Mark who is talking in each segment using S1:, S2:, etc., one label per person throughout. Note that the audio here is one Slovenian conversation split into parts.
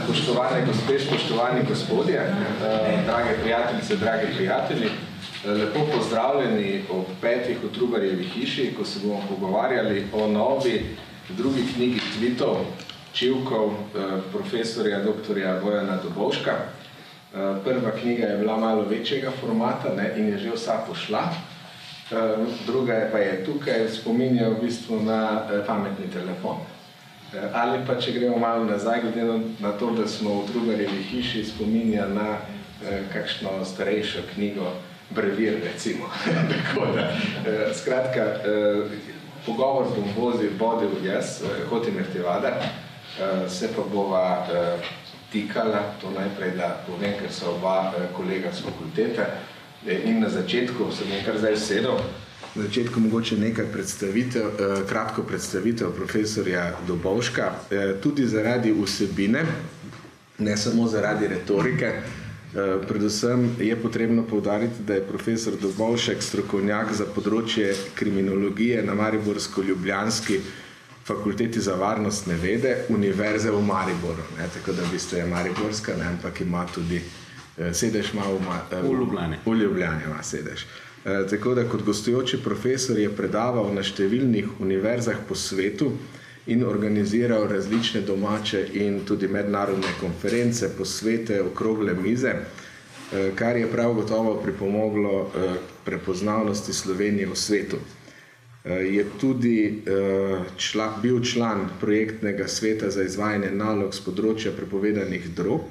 S1: Spoštovane gospe, spoštovani gospodje, drage prijateljice, dragi prijatelji, lepo pozdravljeni ob 5. v Trubarjevi hiši, ko se bomo pogovarjali o novi drugi knjigi tvitov, čivkov profesorja doktorja Vojana Dobovška. Prva knjiga je bila malo večjega formata in je že vsa pošla. Druga pa je tukaj, spominja v bistvu na pametni telefon. Ali pa, če gremo malo nazaj, glede na to, da smo v Trubarjevi hiši, spominja na kakšno starejšo knjigo Brevir, recimo. Skratka, pogovor bom vodil jaz, Hotimir Tivada, se pa bova tikala, to najprej, da povem, ker so oba kolega z fakultete, in na začetku se bom kar zdaj sedel. Na začetku mogoče nekaj kratko predstavitev profesorja Dobovška, tudi zaradi vsebine, ne samo zaradi retorike. Predvsem je potrebno poudariti, da je profesor Dobovšek strokovnjak za področje kriminologije na Mariborsko-ljubljanski fakulteti za varnostne vede Univerze v Mariboru. Tako da v bistvu je mariborska, ampak ima tudi sedež v Ljubljani. V Ljubljani ima sedež. Tako da kot gostujoči profesor je predaval na številnih univerzah po svetu in organiziral različne domače in tudi mednarodne konference, posvete, okrogle mize, kar je prav gotovo pripomoglo prepoznavnosti Slovenije v svetu. Je tudi bil član projektnega sveta za izvajanje nalog z področja prepovedanih drog,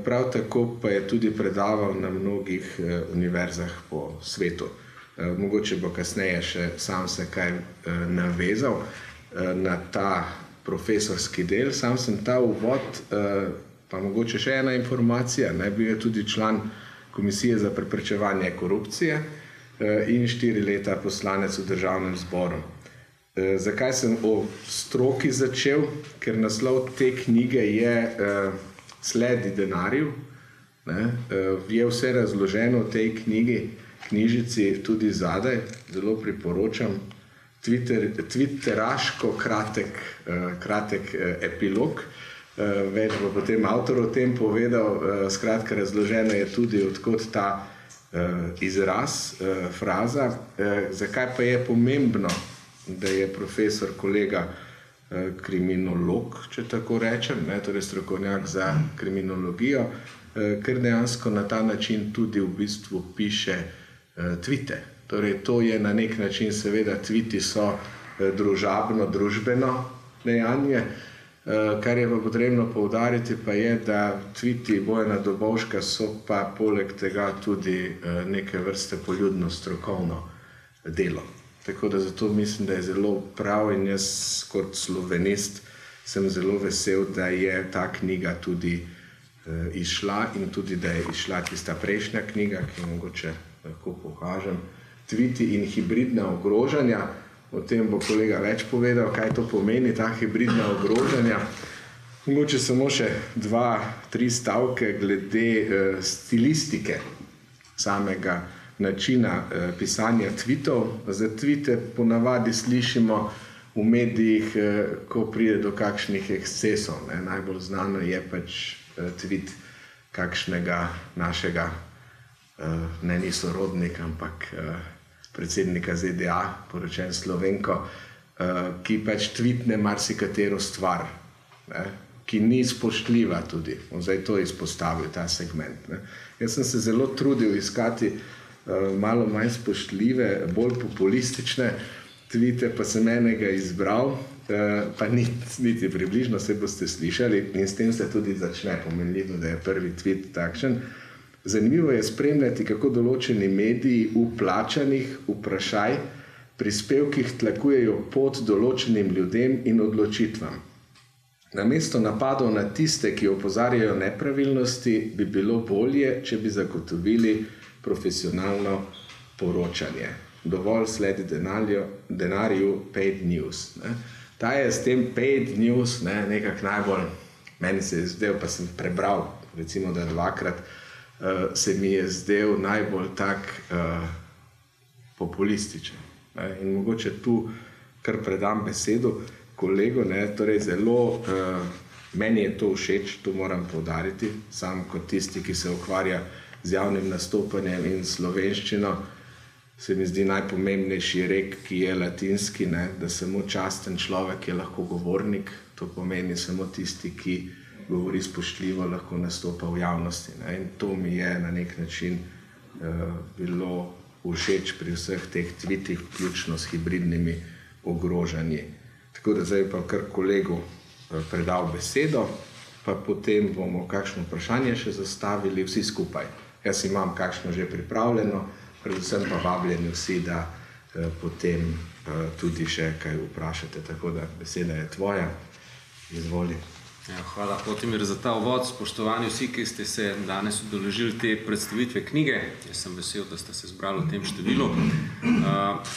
S1: prav tako pa je tudi predaval na mnogih univerzah po svetu. Mogoče bo kasneje še sam se kaj navezal na ta profesorski del. Sam sem ta uvod, pa mogoče še ena informacija, bil je tudi član Komisije za preprečevanje korupcije in 4 leta poslanec v Državnem zboru. Zakaj sem o stroki začel? Ker naslov te knjige je Sledi denarju. Je vse razloženo v tej knjižici tudi zadaj, zelo priporočam. Twitteraško kratek epilog. Več bo potem avtor o tem povedal. Skratka, razloženo je tudi, odkot ta izraz, fraza. Zakaj pa je pomembno, da je profesor kolega kriminolog, če tako rečem, torej strokovnjak za kriminologijo, ker dejansko na ta način tudi v bistvu piše tvite. Torej, to je na nek način, seveda, tviti so družabno, družbeno dejanje. Kar je pa potrebno poudariti, pa je, da tviti Vojana Dobovška so pa poleg tega tudi neke vrste poljudno strokovno delo. Tako da zato mislim, da je zelo prav in jaz kot slovenist sem zelo vesel, da je ta knjiga tudi izšla in tudi, da je izšla tista prejšnja knjiga, ki mogoče lahko pokažem. Tviti in hibridna ogrožanja. O tem bo kolega več povedal, kaj to pomeni, ta hibridna ogrožanja. Mogoče samo še 2-3 stavke glede stilistike samega načina pisanja tvitov. Za tvite ponavadi slišimo v medijih, ko pride do kakšnih ekscesov. Najbolj znano je pač tvit kakšnega našega, ne ni sorodnik, ampak predsednika ZDA, poročen Slovenko, ki pač tvitne marsikatero stvar, ki ni spoštljiva tudi. On zdaj to izpostavil, ta segment. Jaz sem se zelo trudil iskati malo manj spoštljive, bolj populistične tvite, pa sem enega izbral, pa niti približno, se boste slišali, in s tem se tudi začne, pomenljivo, da je prvi tvit takšen. Zanimivo je spremljati, kako določeni mediji v plačanih vprašaj prispevkih tlakujejo pot določenim ljudem in odločitvam. Namesto napadov na tiste, ki opozarjajo nepravilnosti, bi bilo bolje, če bi zagotovili profesionalno poročanje. Dovolj sledi denarju paid news. Ta je s tem paid news nekak najbolj, meni se je zdel, pa sem prebral, recimo da 2-krat, se mi je zdel najbolj tak populističen. In mogoče tu kar predam besedo kolegu, torej zelo, meni je to všeč, to moram poudariti, sam kot tisti, ki se ukvarja z javnim nastopanjem in slovenščino, se mi zdi najpomembnejši rek, ki je latinski, da samo časten človek je lahko govornik, to pomeni samo tisti, ki govori spoštljivo, lahko nastopa v javnosti. In to mi je na nek način bilo všeč pri vseh teh tvitih, vključno s hibridnimi ogrožanji. Tako da zdaj pa kar kolegu predal besedo, pa potem bomo kakšno vprašanje še zastavili vsi skupaj. Jaz imam kakšno že pripravljeno, predvsem pa vabljeni vsi, da potem tudi še kaj vprašate. Tako da beseda je tvoja. Izvoli.
S2: Hvala, Potimir, za ta uvod. Spoštovani vsi, ki ste se danes udeležili te predstavitve knjige. Jaz sem vesel, da ste se zbrali v tem številu.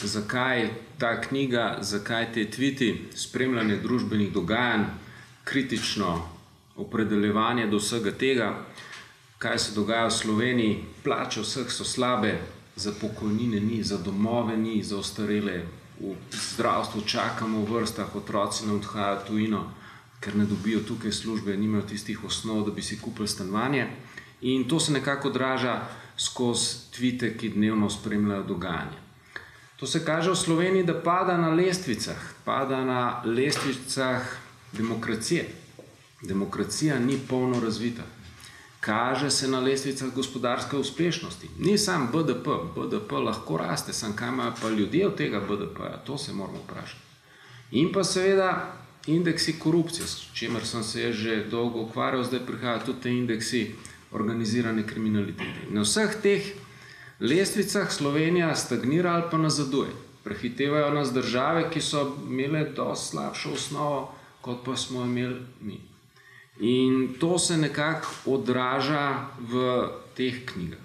S2: Zakaj ta knjiga, zakaj te tviti, spremljanje družbenih dogajanj, kritično opredeljevanje do vsega tega, kaj se dogaja v Sloveniji, plače vseh so slabe, za pokojnine ni, za domove ni, za ostarele, v zdravstvu čakamo v vrstah, otroci nam odhajajo v tujino, ker ne dobijo tukaj službe, nimajo tistih osnov, da bi si kupili stanovanje. In to se nekako odraža skozi tvite, ki dnevno spremljajo dogajanje. To se kaže v Sloveniji, da pada na lestvicah demokracije. Demokracija ni polno razvita. Kaže se na lestvicah gospodarske uspešnosti. Ni sam BDP. BDP lahko raste, sam kaj imajo pa ljudje od tega BDP-ja, to se moramo vprašati. In pa seveda indeksi korupcije, s čimer sem se že dolgo ukvarjal, zdaj prihajajo tudi te indeksi organizirane kriminalitete. Na vseh teh lestvicah Slovenija stagnira ali pa nazaduje. Prehitevajo nas države, ki so imele dosti slabšo osnovo, kot pa smo imeli mi. In to se nekako odraža v teh knjigah.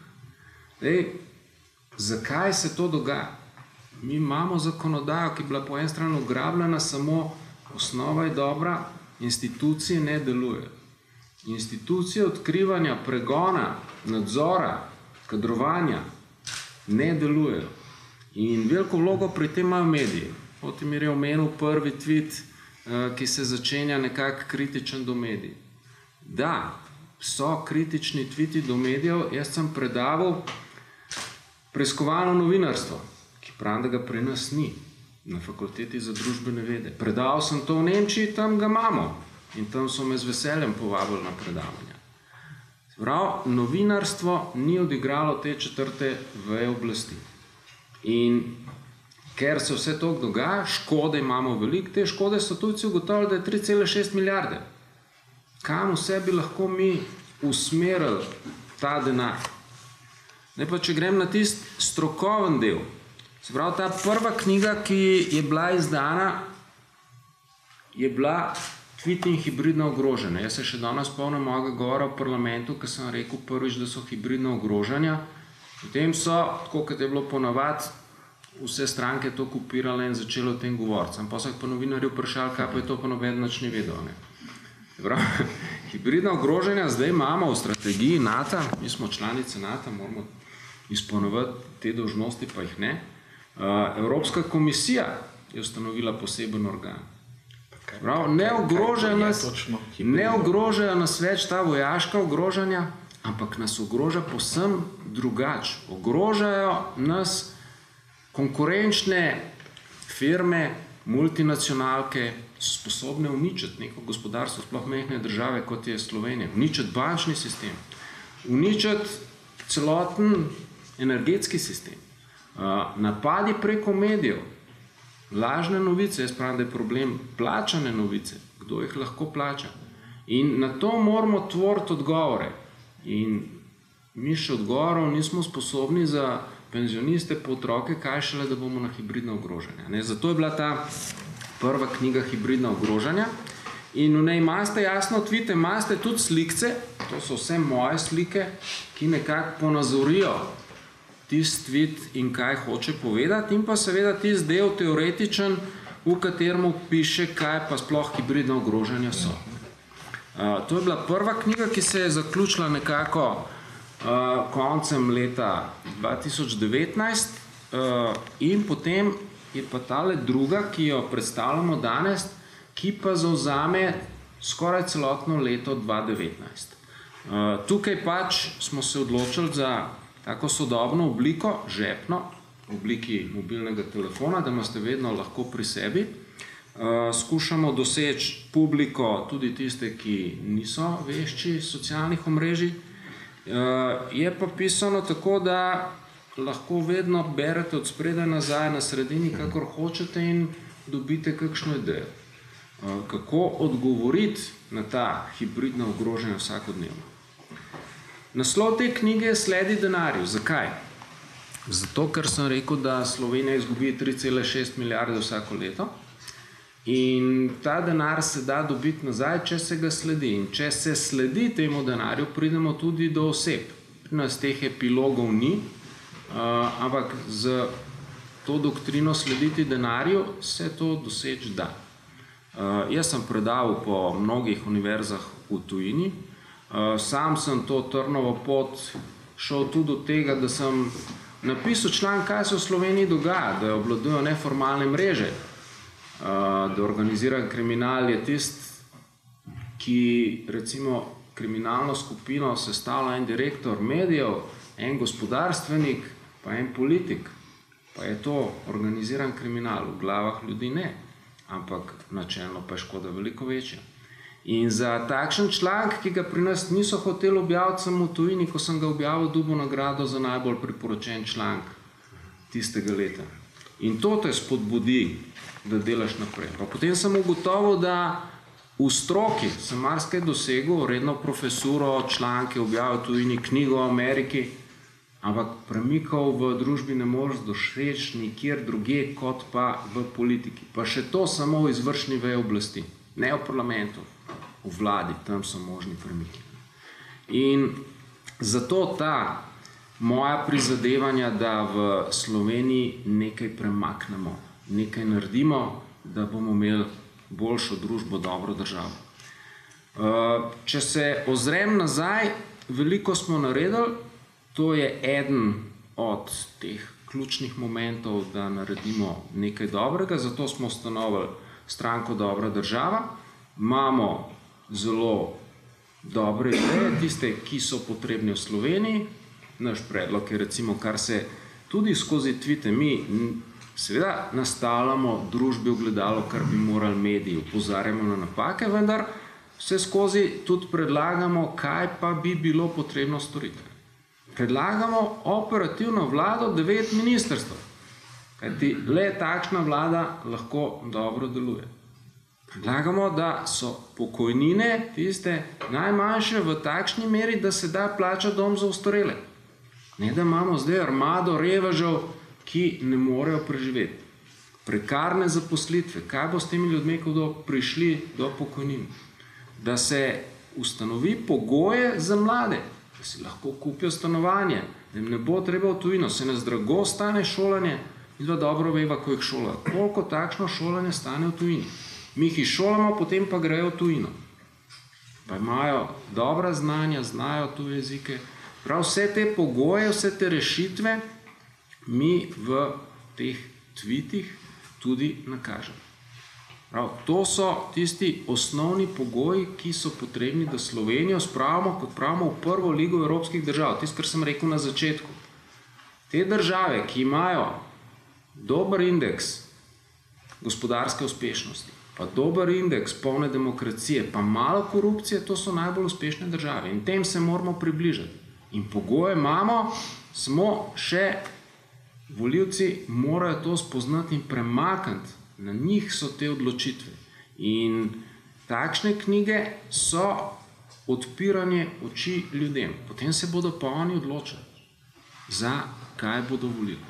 S2: Zakaj se to dogaja? Mi imamo zakonodajo, ki je bila po eni strani ugrabljena, samo osnova je dobra, institucije ne delujejo. Institucije odkrivanja, pregona, nadzora, kadrovanja ne delujejo. In veliko vlogo pri tem imajo mediji. Potimir je omenil prvi tweet, ki se začenja nekako kritičen do medijev. Da, so kritični tviti do medijev. Jaz sem predaval preiskovalno novinarstvo, ki pravim, da ga pri nas ni, na fakulteti za družbene vede. Predaval sem to v Nemčiji, tam ga imamo. In tam so me z veseljem povabili na predavanja. Prav, novinarstvo ni odigralo te četrte veje oblasti. In ker se vse to dogaja, škode imamo veliko, te škode so tujci ugotovili, da je 3,6 milijarde. Kam vse bi lahko mi usmerili ta denar? Ne pa, če grem na tisti strokoven del. Se pravi, ta prva knjiga, ki je bila izdana, je bila Tvit in hibridna ogrožanja. Jaz se še danes spomnim mojega govora v parlamentu, ko sem rekel prvič, da so hibridna ogrožanja. Potem so, tako kot je bilo ponavadi, vse stranke to kopirale in začele o tem govoriti. Sem pa se pa novinarji vprašali, kaj pa je to, pa noben nič ni vedel. Hibridna ogrožanja zdaj imamo v strategiji NATO, mi smo članice NATO, moramo izpolnjevati te dolžnosti, pa jih ne. Evropska komisija je ustanovila poseben organ. Ne ogrožajo nas več ta vojaška ogrožanja, ampak nas ogroža povsem drugače. Ogrožajo nas konkurenčne firme, multinacionalke, sposobne uničiti neko gospodarstvo, sploh majhne države, kot je Slovenija, uničiti bančni sistem, uničiti celoten energetski sistem, napadi preko medijev, lažne novice, jaz pravim, da je problem plačane novice, kdo jih lahko plača. In na to moramo tvoriti odgovore. In mi še odgovorov nismo sposobni za penzioniste, pa otroke, kaj šele, da bomo na hibridna ogrožanja. Zato je bila ta prva knjiga Hibridna ogrožanja. In v njej imate jasno tvite, imate tudi slikce, to so vse moje slike, ki nekako ponazorijo tisti tvit in kaj hoče povedati, in pa seveda tisti del teoretičen, v katerem piše, kaj pa sploh hibridna ogrožanja so. To je bila prva knjiga, ki se je zaključila nekako koncem leta 2019 in potem je pa tale druga, ki jo predstavljamo danes, ki pa zavzame skoraj celotno leto 2019. Tukaj pač smo se odločili za tako sodobno obliko, žepno, v obliki mobilnega telefona, da imate vedno lahko pri sebi. Skušamo doseči publiko, tudi tiste, ki niso vešči socialnih omrežij. Je pa pisano tako, da lahko vedno berete od spredaj nazaj na sredini, kakor hočete in dobite kakšno idejo. Kako odgovoriti na ta hibridna ogrožanja vsakodnevno. Naslov te knjige Sledi denarju. Zakaj? Zato, ker sem rekel, da Slovenija izgubi 3,6 milijarde vsako leto in ta denar se da dobiti nazaj, če se ga sledi. In če se sledi temu denarju, pridemo tudi do oseb. Pri nas teh epilogov ni, ampak z to doktrino slediti denarju se to doseči da. Jaz sem predaval po mnogih univerzah v tujini. Sam sem to trnovo pot šel tudi do tega, da sem napisal članek, kaj se v Sloveniji dogaja, da obvladujejo neformalne mreže, da organiziran kriminal je tist, ki recimo kriminalno skupino sestavlja en direktor medijev, en gospodarstvenik, pa en politik. Pa je to organiziran kriminal, v glavah ljudi ne, ampak načelno pa je škoda veliko večja. In za takšen članek, ki ga pri nas niso hoteli objaviti samo v tujini, ko sem ga objavil, dobil nagrado za najbolj priporočen članek tistega leta. In to te spodbudi, da delaš naprej. Pa potem sem ugotovil, da v stroki sem marsikaj dosegel, redno profesuro, članke objavil v tujini, knjigo o Ameriki, ampak premikal v družbi ne moreš doseči nikjer drugje, kot pa v politiki. Pa še to samo v izvršni veji oblasti, ne v parlamentu, v vladi, tam so možni premiki. In zato ta moja prizadevanja, da v Sloveniji nekaj premaknemo, nekaj naredimo, da bomo imeli boljšo družbo, dobro državo. Če se ozrem nazaj, veliko smo naredili, to je eden od teh ključnih momentov, da naredimo nekaj dobrega, zato smo ustanovili stranko Dobra država. Imamo zelo dobre ideje, tiste, ki so potrebne v Sloveniji. Naš predlog je recimo, kar se tudi skozi tvite, mi seveda nastavljamo družbi ogledalo, kar bi morali mediji, opozarjamo na napake, vendar vse skozi tudi predlagamo, kaj pa bi bilo potrebno storiti. Predlagamo operativno vlado 9 ministrstv, kajti le takšna vlada lahko dobro deluje. Predlagamo, da so pokojnine tiste najmanjše v takšni meri, da se da plačati dom za ostarele. Ne, da imamo zdaj armado revežev, ki ne morejo preživeti. Prekarne zaposlitve, kaj bo s temi ljudmi, ko bodo prišli do pokojnin? Da se ustanovi pogoje za mlade, da si lahko kupijo stanovanje, da jim ne bo treba v tujino, se nas drago stane šolanje, in da dobro veva, ko jih šola. Koliko takšno šolanje stane v tujini? Mi jih šolamo, potem pa grejo v tujino. Pa imajo dobra znanja, znajo tuje jezike. Prav vse te pogoje, vse te rešitve mi v teh tvitih tudi nakažemo. Prav, to so tisti osnovni pogoji, ki so potrebni, da Slovenijo spravimo, kot pravimo, v prvo ligo evropskih držav. Tisto, kar sem rekel na začetku. Te države, ki imajo dober indeks gospodarske uspešnosti, pa dober indeks polne demokracije, pa malo korupcije, to so najbolj uspešne države. In tem se moramo približati. In pogoje imamo, samo še volivci morajo to spoznati in premakniti. Na njih so te odločitve. In takšne knjige so odpiranje oči ljudem. Potem se bodo pa oni odločili, za kaj bodo volili.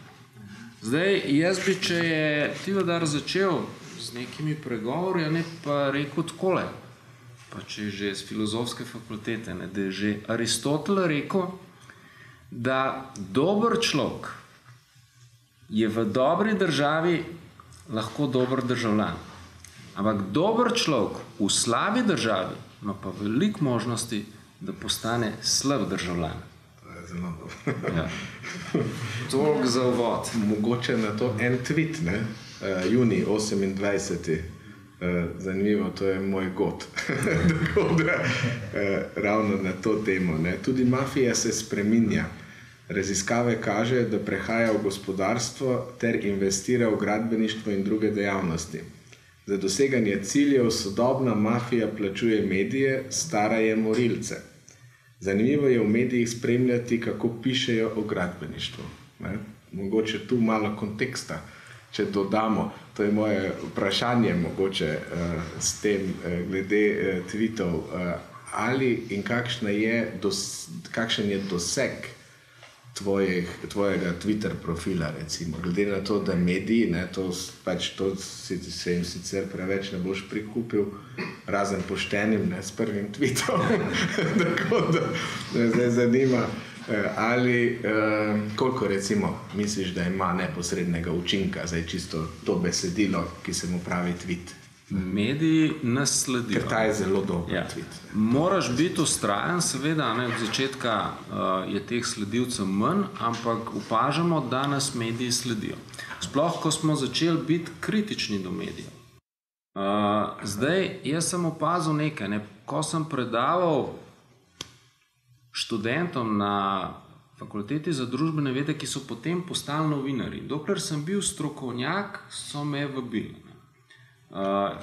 S2: Zdaj, jaz bi, če je Tivadar začel z nekimi pregovori, ne pa rekel takole, pa če je že z filozofske fakultete, ne, da je že Aristotel rekel, da dober človek je v dobri državi lahko dober državljan. Ampak dober človek v slabi državi ima pa veliko možnosti, da postane slab državljan.
S1: zelo dobro.
S2: Ja. Toliko za uvod.
S1: Mogoče na to en tweet, ne? Juni 28. Zanimivo, to je moj god. Tako da, ravno na to temo. Ne? Tudi mafija se spreminja. Raziskave kaže, da prehaja v gospodarstvo ter investira v gradbeništvo in druge dejavnosti. Za doseganje ciljev sodobna mafija plačuje medije, staraje morilce. Zanimivo je v medijih spremljati, kako pišejo o gradbeništvu. Ne? Mogoče tu malo konteksta, če dodamo. To je moje vprašanje mogoče s tem glede tweetov. Ali in kakšen je doseg tvojega Twitter profila, recimo, glede na to, da mediji, ne, to se jim sicer preveč ne boš prikupil, razen poštenim, ne, s prvim tweetom. Tako da me zdaj zanima, ali koliko, recimo, misliš, da ima neposrednega učinka, zdaj čisto to besedilo, ki se mu pravi tweet.
S2: Mediji nas sledijo.
S1: Ker ta je zelo dober tweet.
S2: Moraš biti vztrajen, seveda, ne, od začetka je teh sledilcev manj, ampak opažamo, da nas mediji sledijo. Sploh, ko smo začeli biti kritični do medijev. Zdaj, jaz sem opazil nekaj, ne, ko sem predaval študentom na fakulteti za družbene vede, ki so potem postali novinarji. Dokler sem bil strokovnjak, so me vabili.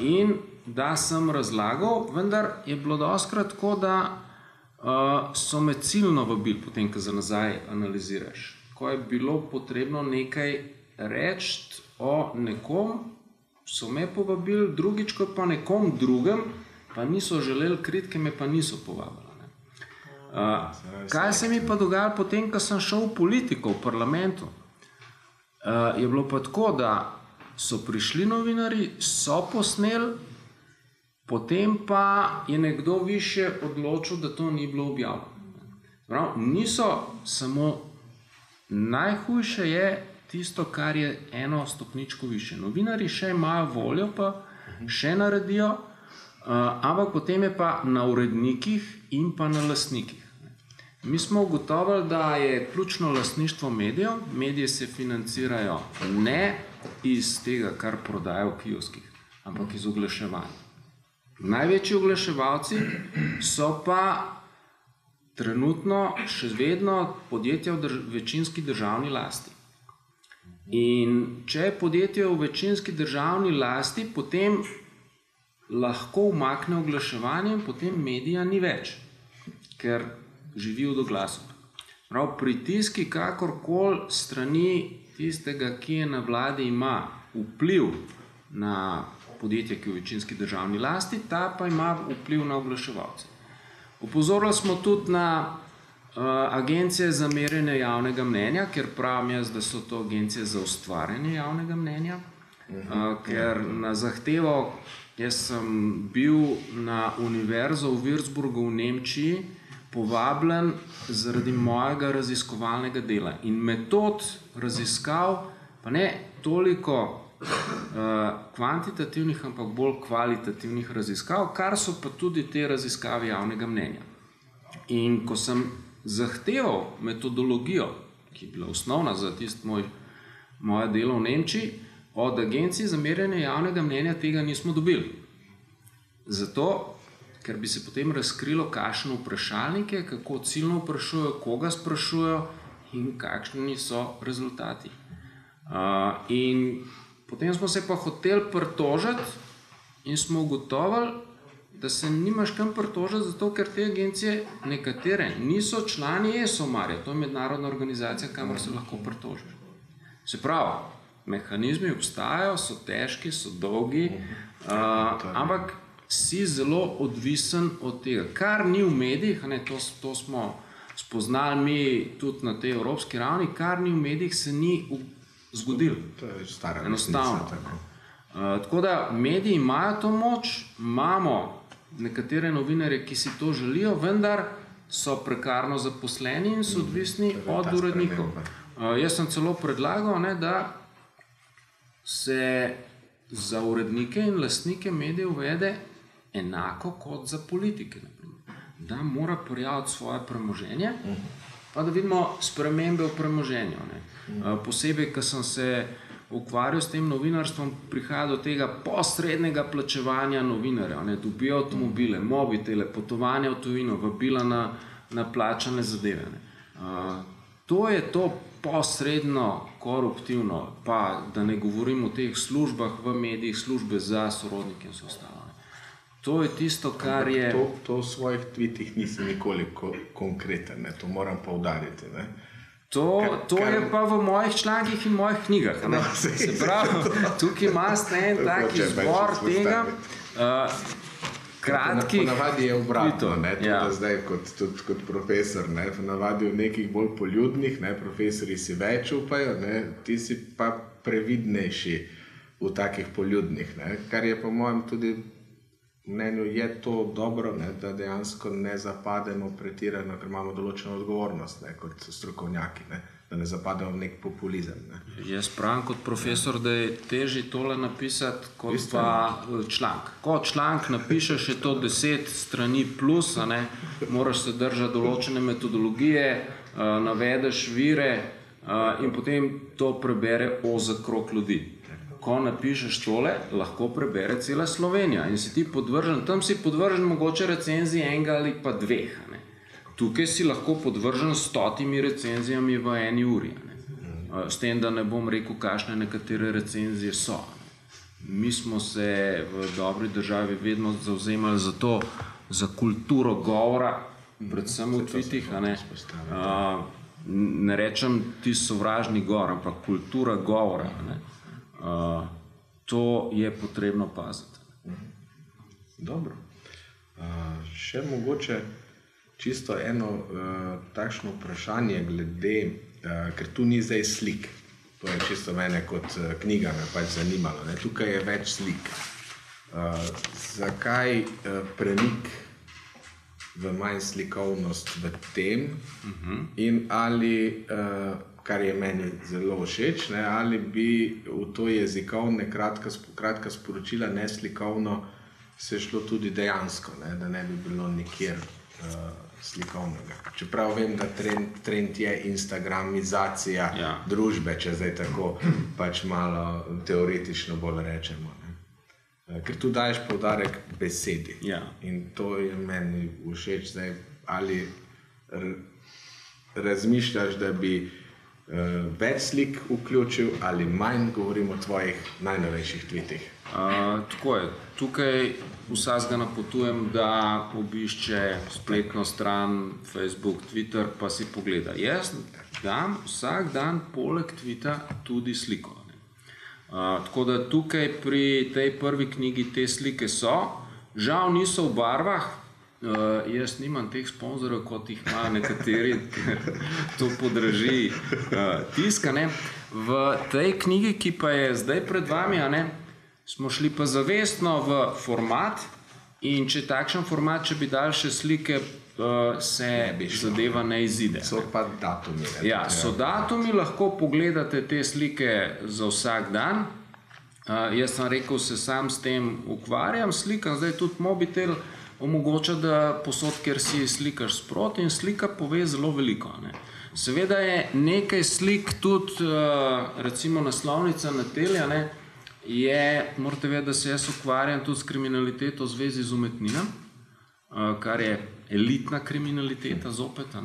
S2: In da sem razlagal, vendar je bilo dostikrat tako, da so me ciljno vabili, potem, ko za nazaj analiziraš. Ko je bilo potrebno nekaj reči o nekom, so me povabili, drugič, ko pa nekom drugem, pa niso želeli kritike, me pa niso povabili. Kaj se mi pa dogajalo potem, ko sem šel v politiko, v parlamentu? Je bilo pa tako, da so prišli novinari, so posneli, potem pa je nekdo više odločil, da to ni bilo objavljeno. Niso samo, najhujše je tisto, kar je eno stopničko više. Novinari še imajo voljo, pa še naredijo, ampak potem je pa na urednikih in pa na lastnikih. Mi smo ugotovili, da je ključno lastništvo medijev. Medije se financirajo ne iz tega, kar prodajo v kioskih, ampak iz oglaševanja. Največji oglaševalci so pa trenutno še vedno podjetja v večinski državni lasti. In če je podjetje v večinski državni lasti, potem lahko umakne oglaševanje in potem medija ni več, ker živi od oglasov. Prav pritiski kakorkoli strani tistega, ki je na vladi, ima vpliv na podjetje, ki je v večinski državni lasti, ta pa ima vpliv na oglaševalce. Opozorili smo tudi na agencije za merjenje javnega mnenja, ker pravim jaz, da so to agencije za ustvarjanje javnega mnenja, ker na zahtevo, jaz sem bil na univerzo v Würzburgu v Nemčiji povabljen zaradi mojega raziskovalnega dela in metod raziskav, pa ne toliko kvantitativnih, ampak bolj kvalitativnih raziskav, kar so pa tudi te raziskave javnega mnenja. In ko sem zahteval metodologijo, ki je bila osnovna za tisto moje delo v Nemčiji, od agencij za merjenje javnega mnenja tega nismo dobili. Zato, ker bi se potem razkrilo, kakšne vprašalnike, kako ciljno vprašujejo, koga sprašujejo in kakšni so rezultati. In potem smo se pa hoteli pritožiti in smo ugotovili, da se nimaš kam pritožiti, zato ker te agencije nekatere niso člani ESOMAR-ja, to je mednarodna organizacija, kamor se lahko pritožiš. Se pravi, mehanizmi obstajajo, so težki, so dolgi, ampak si zelo odvisen od tega. Kar ni v medijih, to smo spoznali mi tudi na tej evropski ravni, kar ni v medijih, se ni zgodilo.
S1: To je stara
S2: enostavno. Tako da mediji imajo to moč, imamo nekatere novinarje, ki si to želijo, vendar so prekarno zaposleni in so odvisni od urednikov. Jaz sem celo predlagal, da se za urednike in lastnike medijev uvede enako kot za politike. Da mora prijaviti svoje premoženje pa da vidimo spremembe v premoženju. Posebej, ko sem se ukvarjal s tem novinarstvom, prihaja do tega posrednega plačevanja novinarjev. Dobijo avtomobile, mobitele, potovanja v tujino, vabila na plačane zadeve. To je to posredno koruptivno, pa da ne govorim o teh službah v medijih, službe za sorodnike in vse ostalo. To je tisto, kar je...
S1: To v svojih tweetih nisem nikoli konkreten, to moram poudariti.
S2: To je pa v mojih člankih in mojih knjigah. Se pravi, tukaj imate en tak izbor tega, kratkih...
S1: Ponavadi je obratno, tudi zdaj kot profesor. Ponavadi v nekih bolj poljudnih, profesori si več upajo, ti si pa previdnejši v takih poljudnih, kar je po mojem tudi mnenju je to dobro, da dejansko ne zapademo pretirano, ker imamo določeno odgovornost kot strokovnjaki, da ne zapademo v nek populizem.
S2: Jaz pravim kot profesor, da je težje tole napisati kot pa članek. Ko članek napišeš, je to 10 strani plus, moraš se držati določene metodologije, navedeš vire in potem to prebere ozek krog ljudi. Ko napišeš tole, lahko prebere cela Slovenija in si ti podvržen, tam si podvržen mogoče recenziji enega ali pa dveh. Tukaj si lahko podvržen 100 recenzijami v eni uri. S tem, da ne bom rekel, kakšne nekatere recenzije so. Mi smo se v dobri državi vedno zavzemali za to, za kulturo govora, predvsem v tweetih. Ne rečem ti sovražni govor, ampak kultura govora. To je potrebno paziti.
S1: Dobro. Še mogoče čisto eno takšno vprašanje glede, ker tu ni zdaj slik. To je čisto mene kot knjiga me pač zanimalo. Tukaj je več slik. Zakaj premik v manj slikovnost v tem in ali... kar je meni zelo všeč, ali bi v to jezikovne kratka sporočila neslikovno se šlo tudi dejansko, da ne bi bilo nikjer slikovnega. Čeprav vem, da trend je instagramizacija družbe, če zdaj tako pač malo teoretično bolj rečemo. Ker tu daješ poudarek besedi. In to je meni všeč zdaj, ali razmišljaš, da bi več slik vključil ali manj, govorim o tvojih najnovejših tweetih.
S2: Tako je. Tukaj vsakega napotujem, da obišče spletno stran, Facebook, Twitter, pa si pogleda. Jaz dam vsak dan poleg tweeta tudi sliko. Tako da tukaj pri tej prvi knjigi te slike so. Žal niso v barvah. Jaz nimam teh sponzorjev, kot jih imajo nekateri, to podraži tisk. V tej knjigi, ki pa je zdaj pred vami, smo šli pa zavestno v format in če takšen format, če bi dali še slike, se zadeva ne izide.
S1: So pa datumi.
S2: So datumi, lahko pogledate te slike za vsak dan. Jaz sem rekel, se sam s tem ukvarjam, slikam zdaj tudi mobitel, omogoča, da posod, kjer si slikaš sproti in slika pove zelo veliko. Seveda je nekaj slik tudi, recimo naslovnica na Telja, morate vedeti, da se jaz ukvarjam tudi s kriminaliteto v zvezi z umetninami, kar je elitna kriminaliteta zopet.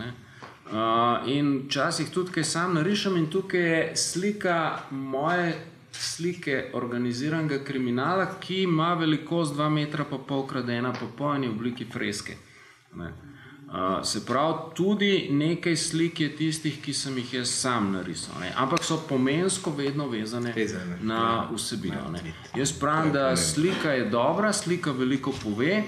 S2: In včasih tudi kaj sam narišem in tukaj je slika moje slike organiziranega kriminala, ki ima velikost 2,5 metra krat 1,5 in je v obliki freske. Se pravi, tudi nekaj slik je tistih, ki sem jih jaz sam narisal. Ampak so pomensko vedno vezane na vsebino. Jaz pravim, da slika je dobra, slika veliko pove,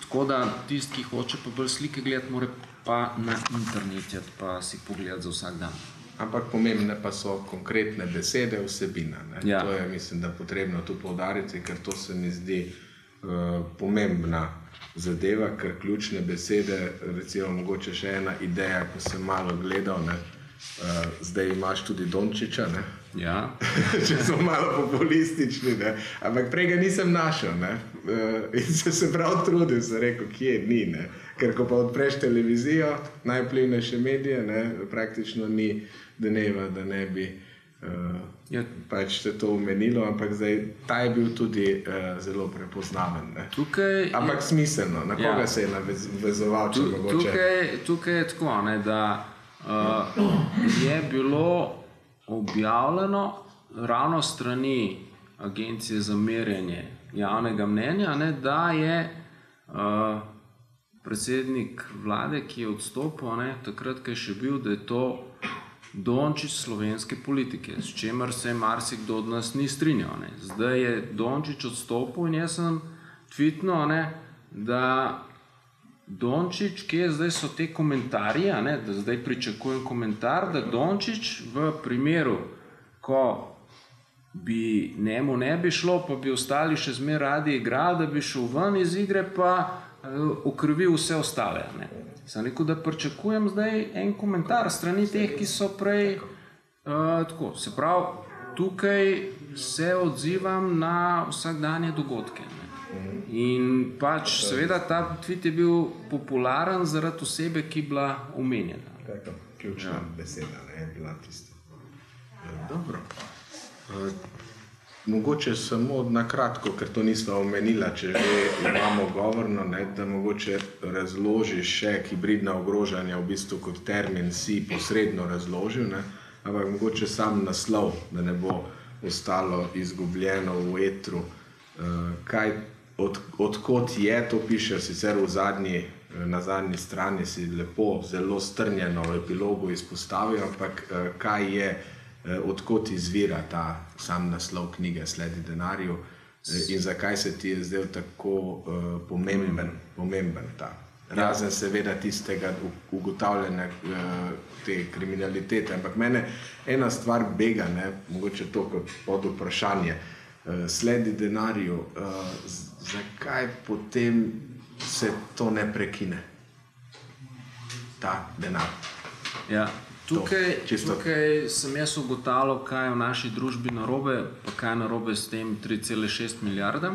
S2: tako da tisti, ki hoče pa bolj slike gledati, mora pa na internet pa si pogledati za vsak dan.
S1: Ampak pomembne pa so konkretne besede, vsebina. To je, mislim, da potrebno tu poudariti, ker to se mi zdi pomembna zadeva, ker ključne besede, recimo mogoče še ena ideja, ko sem malo gledal, zdaj imaš tudi Dončiča, če so malo populistični, ampak prej ga nisem našel in se prav trudil, sem rekel, kje ni, Ker ko pa odpreš televizijo, najvplivnejše medije, ne, praktično ni dneva, da ne bi pač se to omenilo, ampak zdaj ta je bil tudi zelo prepoznaven. Ne. Ampak smiselno, na koga se je navezoval, če mogoče?
S2: Tukaj je tako, ne, da je bilo objavljeno ravno strani Agencije za merjenje javnega mnenja, ne, da je predsednik vlade, ki je odstopil, ne, takrat, ko je še bil, da je to Dončić slovenske politike, s čemer se marsikdo od nas ni strinjal. Ne. Zdaj je Dončić odstopil in jaz sem tweetnil, ne, da Dončić, kje zdaj so te komentarji, ne, da zdaj pričakujem komentar, da Dončić v primeru, ko bi njemu ne bi šlo, pa bi ostali še zmeraj radi igrali, da bi šel ven iz igre, pa okrivil vse ostale. Ne. Sem rekel, da pričakujem zdaj en komentar strani teh, ki so prej tako. Se pravi, tukaj se odzivam na vsakdanje dogodke. Ne. In pač seveda ta tweet je bil popularen zaradi osebe, ki je bila omenjena.
S1: Tako, ključna beseda, ne, je bila tista. Dobro. Mogoče samo na kratko, ker to nismo omenila, če že imamo govorno, ne, da mogoče razložiš še hibridna ogrožanja, v bistvu kot termin si posredno razložil, ne, ampak mogoče sam naslov, da ne bo ostalo izgubljeno v etru. Odkot je, to piše sicer na zadnji strani, si lepo, zelo strnjeno v epilogu izpostavil, ampak kaj je, odkot izvira ta sam naslov knjige Sledi denarju in zakaj se ti je zdel tako pomemben ta. Razen seveda tistega ugotavljanja te kriminalitete, ampak mene ena stvar bega, ne, mogoče to kot pod vprašanje, sledi denarju, zakaj potem se to ne prekine, ta denar?
S2: Ja. Tukaj sem jaz ugotavljal, kaj je v naši družbi narobe, pa kaj je narobe s tem 3,6 milijarde,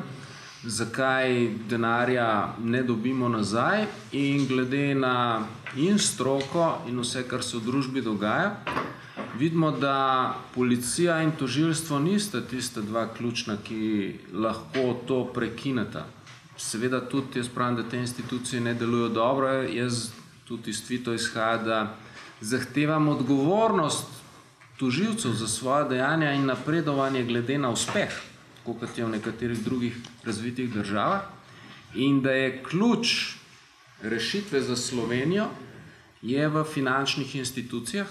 S2: zakaj denarja ne dobimo nazaj in glede na in stroko in vse, kar se v družbi dogaja, vidimo, da policija in tožilstvo nista tista dva ključna, ki lahko to prekineta. Seveda tudi jaz pravim, da te institucije ne delujejo dobro, jaz tudi iz tweetov izhaja, da zahtevam odgovornost tožilcev za svoje dejanja in napredovanje glede na uspeh, tako kot je v nekaterih drugih razvitih državah, in da je ključ rešitve za Slovenijo je v finančnih institucijah,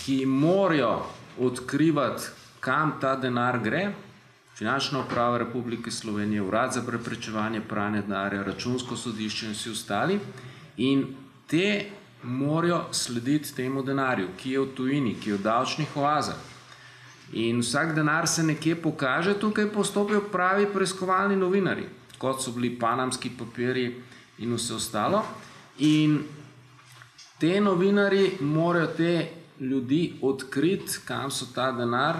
S2: ki morajo odkrivati, kam ta denar gre, Finančna uprava Republike Slovenije, Urad za preprečevanje pranja denarja, Računsko sodišče in vsi ostali, in te morajo slediti temu denarju, ki je v tujini, ki je v davčnih oazah. In vsak denar se nekje pokaže, tukaj postopijo pravi preiskovalni novinarji, kot so bili panamski papirji in vse ostalo. In te novinarji morajo te ljudi odkriti, kam so ta denar,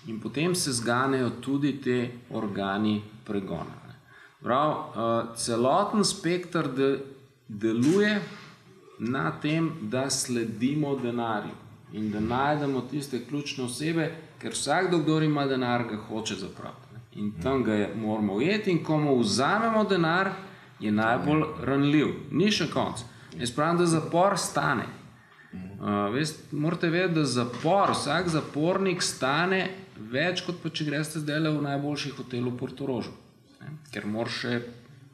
S2: in potem se zganejo tudi te organi pregona. Prav, celoten spektr deluje na tem, da sledimo denarju in da najdemo tiste ključne osebe, ker vsakdo, kdo ima denar, ga hoče zapraviti. In tam ga moramo ujeti in ko mu vzamemo denar, je najbolj ranljiv. Ni še konc. Jaz pravim, da zapor stane. Morate vedeti, da vsak zapornik stane več, kot pa če greste zdaj v najboljši hotel v Portorožu. Ker moraš še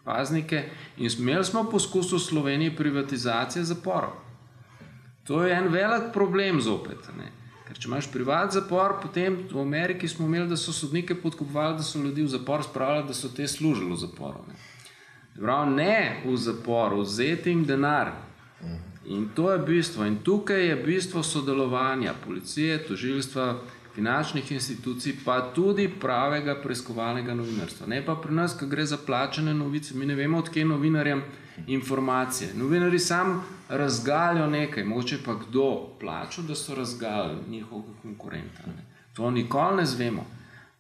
S2: paznike in imeli smo poskus v Sloveniji privatizacije zaporov. To je en velik problem zopet. Ne? Ker če imaš privat zapor, potem v Ameriki smo imeli, da so sodnike podkupovali, da so ljudi v zapor spravljali, da so te služili v zaporu. Ne v zaporu, vzeti jim denar. In to je bistvo. In tukaj je bistvo sodelovanja policije, tožilstva, finančnih institucij, pa tudi pravega preiskovalnega novinarstva. Ne pa pri nas, ko gre za plačane novice, mi ne vemo, odkje novinarjem informacije. Novinarji sam razgalijo nekaj, mogoče pa kdo plačal, da so razgalili njihovega konkurenta. To nikoli ne zvemo.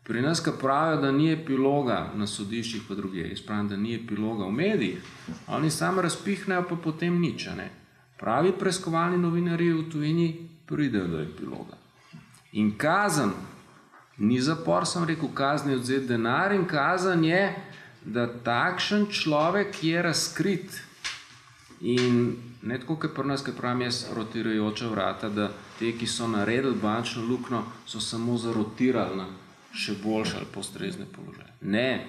S2: Pri nas, ko pravijo, da ni epiloga na sodiščih pa drugje, jaz pravim, da ni epiloga v medijih, oni sami razpihnejo, pa potem nič. Ne? Pravi preiskovalni novinarji v tujini pridejo do epiloga. In kazen, ni zapor, sem rekel, kazen je vzeti denar in kazen je, da takšen človek je razkrit. In ne tako, kot pri nas, kot pravim jaz, rotirajoča vrata, da te, ki so naredili bančno luknjo, so samo zarotirali na še boljše ali postrezne položaje. Ne,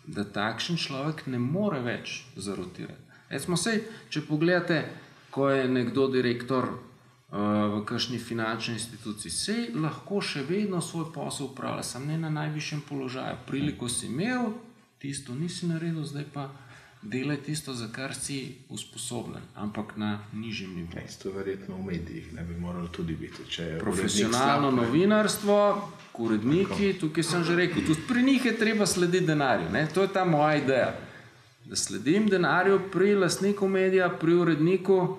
S2: da takšen človek ne more več zarotirati. Recimo sej, če pogledate, ko je nekdo direktor v kakšni finančni instituciji, sej lahko še vedno svoj posel upravlja, sam ne na najvišjem položaju. Priliko si imel, tisto nisi naredil, zdaj pa delaj tisto, za kar si usposobljen, ampak na nižjem nivoju.
S1: Isto verjetno v medijih ne bi moralo tudi biti.
S2: Profesionalno novinarstvo, uredniki, tukaj sem že rekel, tudi pri njih je treba slediti denarju. Ne? To je ta moja ideja. Da sledim denarju pri lastniku medija, pri uredniku,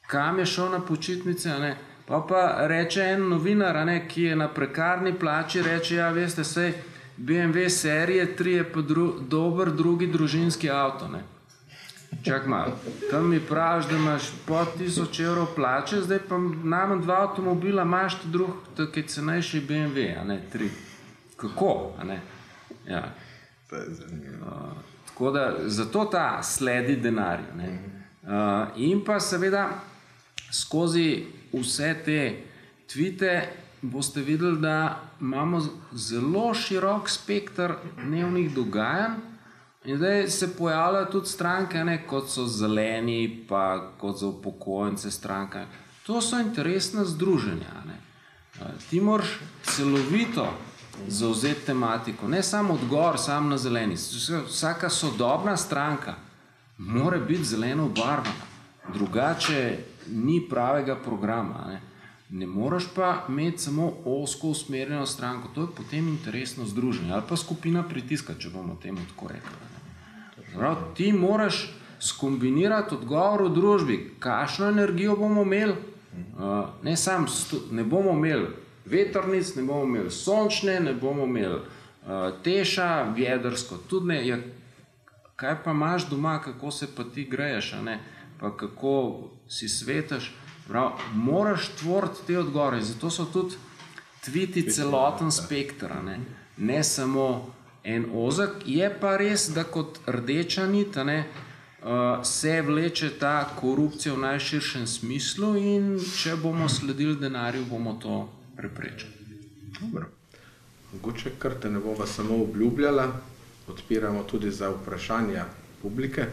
S2: kam je šel na počitnice. Ne? Pa reče en novinar, ne, ki je na prekarni plači, reče, ja, veste, sej BMW serije 3 je pa dober drugi družinski avto. Ne? Čak malo, tam mi praviš, da imaš pod 1000 evrov plače, zdaj pa najmanj 2 avtomobila imaš, tako je cenejši BMW, a ne 3. Kako? A ne? Ja.
S1: To je zanimivo.
S2: Tako da, zato ta sledi denarju. Ne? In pa seveda skozi vse te tvite boste videli, da imamo zelo širok spektr dnevnih dogajanj in zdaj se pojavljajo tudi stranke, ne, kot so Zeleni, pa kot za upokojence stranke. To so interesna združenja. Ne. Ti moraš celovito zavzeti tematiko, ne samo odgor, samo na zeleni. Vsaka sodobna stranka mora biti zeleno obarvana, drugače ni pravega programa. Ne moreš pa imeti samo ozko usmerjeno stranko, to je potem interesno združenje ali pa skupina pritiska, če bomo temu tako rekli. Ti moraš skombinirati odgovor v družbi, kakšno energijo bomo imeli, ne bomo imeli vetrnic, ne bomo imeli sončne, ne bomo imeli teša, jedrsko, tudi ne. Ja, kaj pa imaš doma, kako se pa ti greješ, pa kako si svetaš? Moraš tvoriti te odgovore, zato so tudi tviti celoten spektr, ne samo en ozek. Je pa res, da kot rdeča nit se vleče ta korupcija v najširšem smislu in če bomo sledili denarju, bomo to preprečili.
S1: Dobro. Mogoče kar te ne bova samo obljubljala, odpiramo tudi za vprašanja publike.